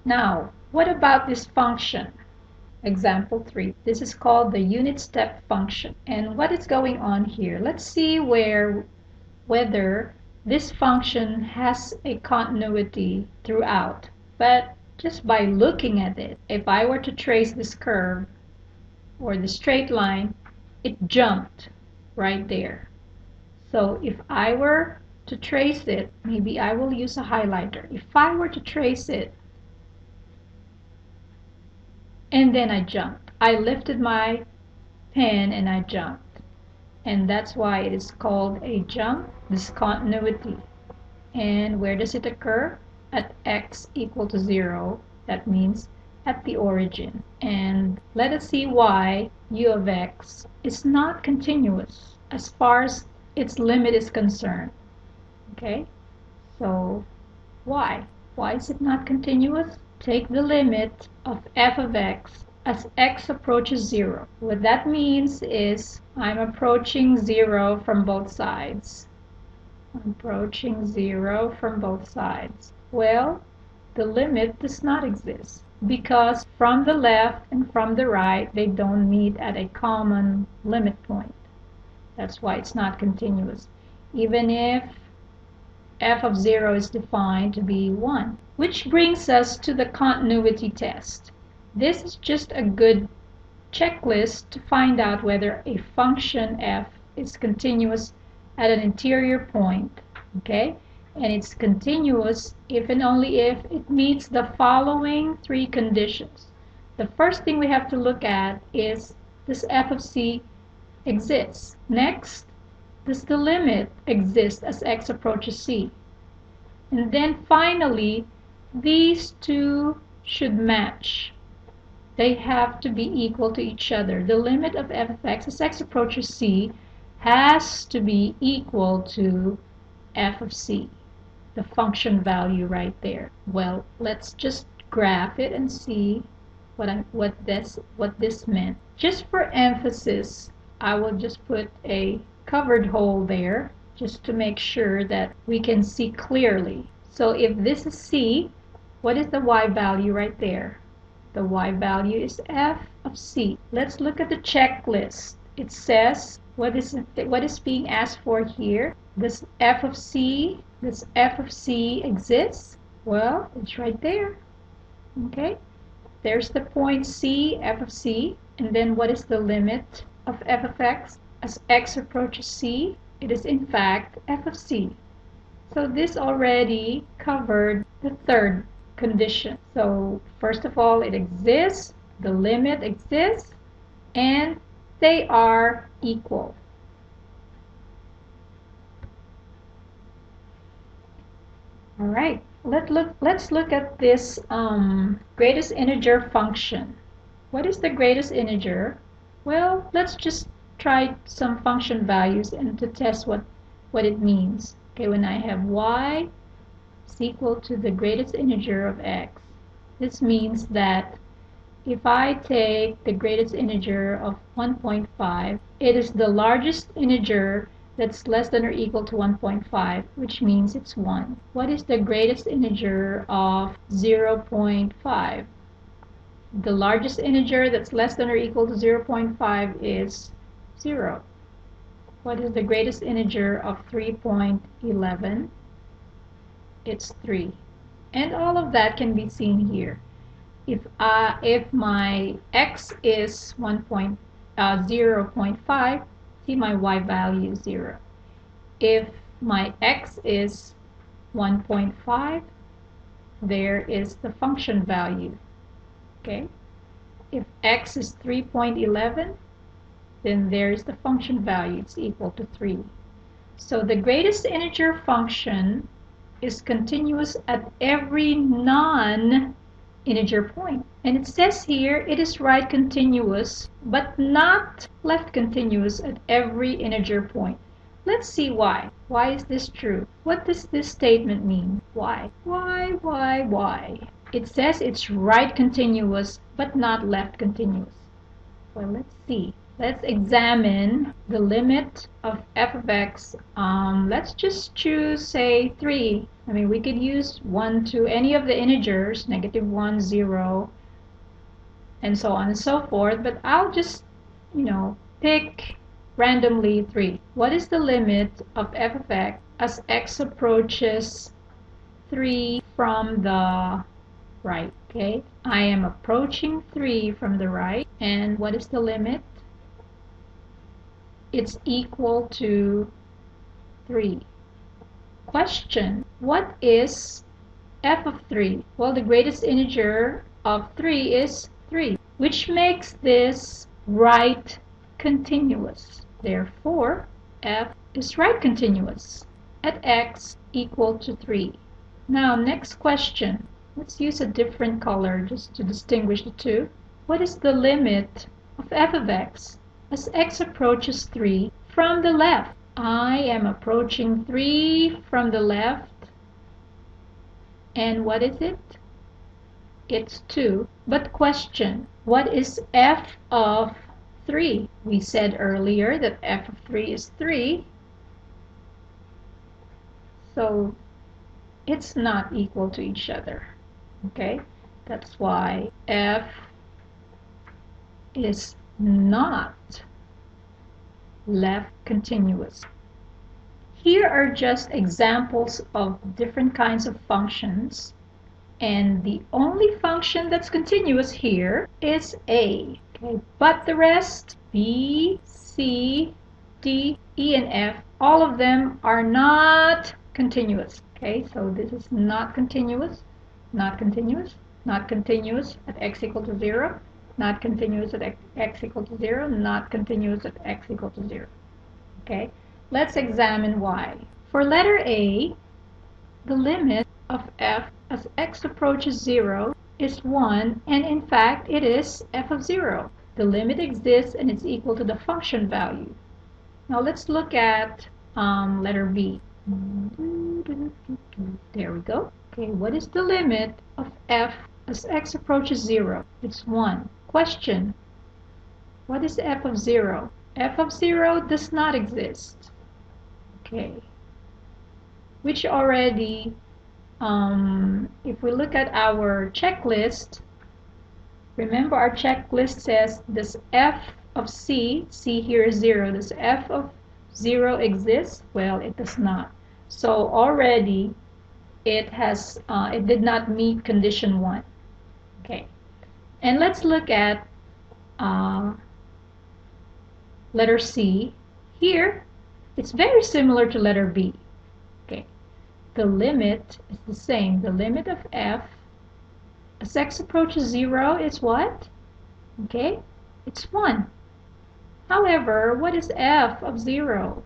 Now, what about this function? Example 3. This is called the unit step function. And what is going on here? Let's see whether this function has a continuity throughout. But just by looking at it, if I were to trace this curve or the straight line, it jumped right there. So if I were to trace it, maybe I will use a highlighter. If I were to trace it, and then I jumped. I lifted my pen and I jumped. And that's why it is called a jump discontinuity. And where does it occur? At x equal to 0. That means at the origin. And let us see why u of x is not continuous as far as its limit is concerned. Okay? So why? Why is it not continuous? Take the limit of f of x as x approaches 0. What that means is I'm approaching 0 from both sides. I'm approaching 0 from both sides. Well, the limit does not exist because from the left and from the right they don't meet at a common limit point. That's why it's not continuous. Even if f of 0 is defined to be 1. Which brings us to the continuity test. This is just a good checklist to find out whether a function f is continuous at an interior point. Okay? And it's continuous if and only if it meets the following 3 conditions. The first thing we have to look at is, does f of c exist? Next, does the limit exist as x approaches c? And then finally, these two should match. They have to be equal to each other. The limit of f of x as x approaches c has to be equal to f of c, the function value right there. Well, let's just graph it and see what this meant. Just for emphasis, I will just put a covered hole there just to make sure that we can see clearly. So if this is c, what is the y value right there? The y value is f of c. Let's look at the checklist. It says, what is being asked for here? Does f of c exist? Well, it's right there. Okay? There's the point c, f of c. And then what is the limit of f of x? As x approaches c, it is in fact f of c. So this already covered the third condition. So first of all, it exists, the limit exists, and they are equal. All right, let's look at this greatest integer function. What is the greatest integer? Well, let's just try some function values and to test what it means. Okay, when I have y is equal to the greatest integer of x, this means that if I take the greatest integer of 1.5, it is the largest integer that's less than or equal to 1.5, which means it's 1. What is the greatest integer of 0.5? The largest integer that's less than or equal to 0.5 is 0. What is the greatest integer of 3.11? It's 3. And all of that can be seen here. If my x is 0.5, see my y value is 0. If my x is 1.5, there is the function value. Okay? If x is 3.11, then there is the function value. It's equal to 3. So the greatest integer function is continuous at every non-integer point. And it says here it is right continuous, but not left continuous at every integer point. Let's see why. Why is this true? What does this statement mean? Why? Why? It says it's right continuous, but not left continuous. Well, let's see. Let's examine the limit of f of x. Let's just choose, say, 3. I mean, we could use 1 to any of the integers, -1, 0, and so on and so forth, but I'll just, pick randomly 3. What is the limit of f of x as x approaches 3 from the right? Okay, I am approaching 3 from the right, and what is the limit? It's equal to 3. Question: what is f of 3? Well, the greatest integer of 3 is 3, which makes this right continuous. Therefore, f is right continuous at x equal to 3. Now, next question. Let's use a different color just to distinguish the two. What is the limit of f of x as x approaches 3 from the left? I am approaching 3 from the left. And what is it? It's 2. But question, what is f of 3? We said earlier that f of 3 is 3. So it's not equal to each other. Okay? That's why f is not left continuous. Here are just examples of different kinds of functions, and the only function that's continuous here is a. Okay? But the rest, b, c, d, e, and f, all of them are not continuous. Okay, so this is not continuous, not continuous, not continuous at x equal to 0, not continuous at x equal to 0, not continuous at x equal to 0. Okay, let's examine why. For letter A, the limit of f as x approaches 0 is 1, and in fact it is f of 0. The limit exists and it's equal to the function value. Now let's look at letter B. There we go. Okay, what is the limit of f as x approaches 0? It's 1. Question, what is f of 0? F of 0 does not exist. Okay, which already, if we look at our checklist, remember our checklist says, does f of c here is 0, does f of 0 exist? Well, it does not. So already it did not meet condition 1. Okay, and let's look at letter C. Here it's very similar to letter B. Okay, the limit is the same. The limit of f as x approaches 0 is what? Okay, it's 1. However, what is f of 0?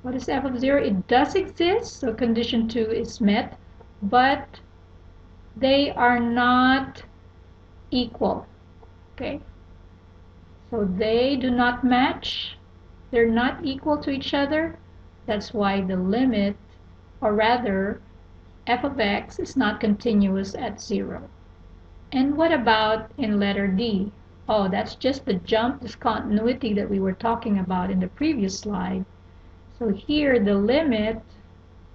What is f of 0? It does exist, so condition 2 is met, but they are not equal. Okay, so they do not match. They're not equal to each other. That's why the limit, or rather f of x, is not continuous at 0. And what about in letter D? Oh, that's just the jump discontinuity that we were talking about in the previous slide. So here the limit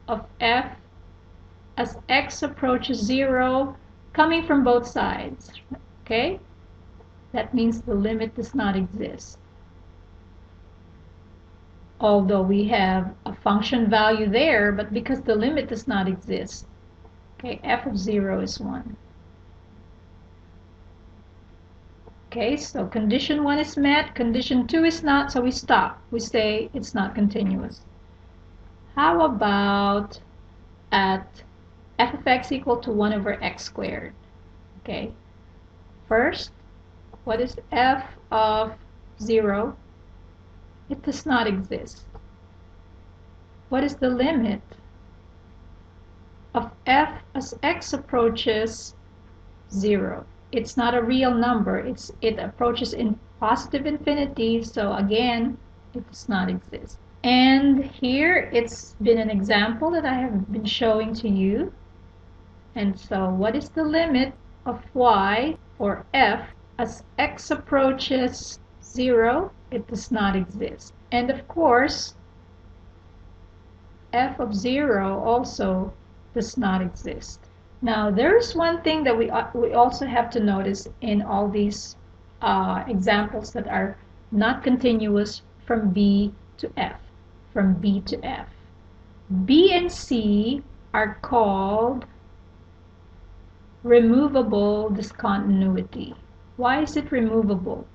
of f as x approaches 0 coming from both sides. Okay, that means the limit does not exist. Although we have a function value there, but because the limit does not exist, okay, f of 0 is 1. Okay, so condition 1 is met, condition 2 is not, so we stop. We say it's not continuous. How about at f of x equal to 1 over x squared? Okay, first, what is f of 0? It does not exist. What is the limit of f as x approaches 0? It's not a real number. It approaches in positive infinity, so again, it does not exist. And here it's been an example that I have been showing to you. And so what is the limit of y or f as x approaches 0, it does not exist. And of course, f of 0 also does not exist. Now, there's one thing that we also have to notice in all these examples that are not continuous from B to F, from B to F. B and C are called removable discontinuity. Why is it removable?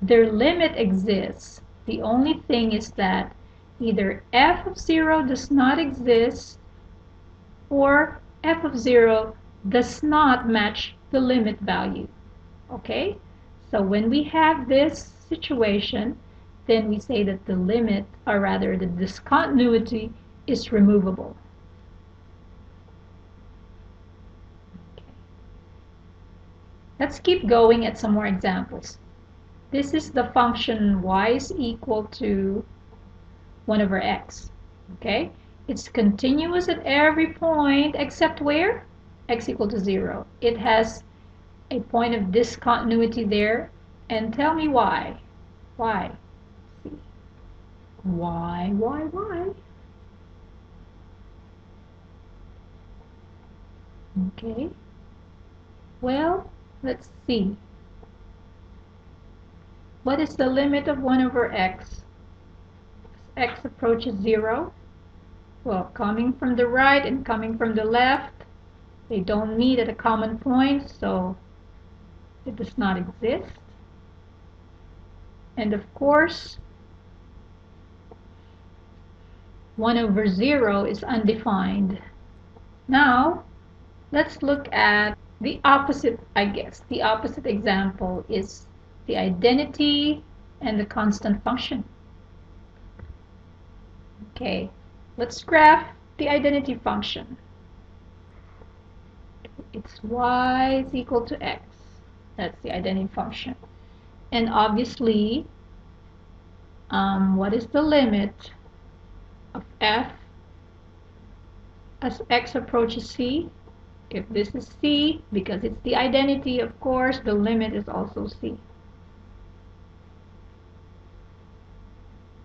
Their limit exists. The only thing is that either f of 0 does not exist or f of 0 does not match the limit value. Okay? So when we have this situation, then we say that the limit, or rather the discontinuity, is removable. Okay. Let's keep going at some more examples. This is the function y is equal to 1 over x. Okay? It's continuous at every point except where? X equal to 0. It has a point of discontinuity there. And tell me why. Why? See. Why? Okay. Well, let's see. What is the limit of 1 over x? As x approaches 0. Well, coming from the right and coming from the left, they don't meet at a common point, so it does not exist. And of course, 1 over 0 is undefined. Now, let's look at the opposite, I guess. The opposite example is the identity and the constant function. Okay, let's graph the identity function. It's y is equal to x. That's the identity function. And obviously, what is the limit of f as x approaches c? If this is c, because it's the identity, of course, the limit is also c.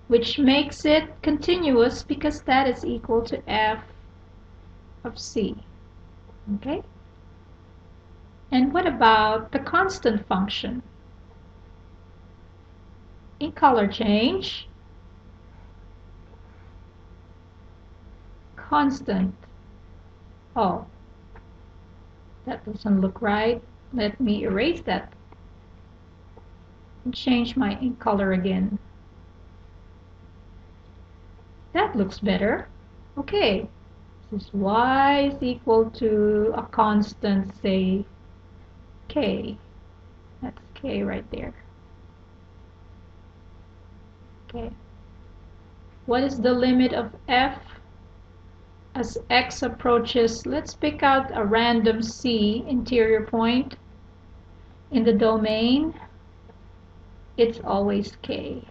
Which makes it continuous because that is equal to f of c. Okay? And what about the constant function? In color change, constant. Oh, that doesn't look right. Let me erase that and change my ink color again. That looks better. Okay, this is y is equal to a constant, say k. That's k right there. Okay. What is the limit of f as x approaches? Let's pick out a random c interior point in the domain. It's always k.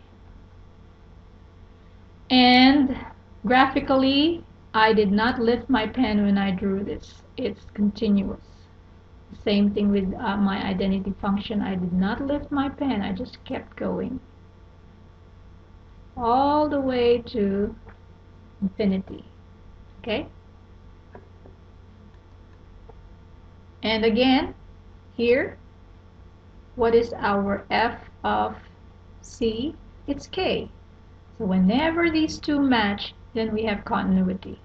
And graphically, I did not lift my pen when I drew this. It's continuous. Same thing with my identity function. I did not lift my pen. I just kept going all the way to infinity. Okay? And again, here, what is our f of c? It's k. So whenever these two match, then we have continuity.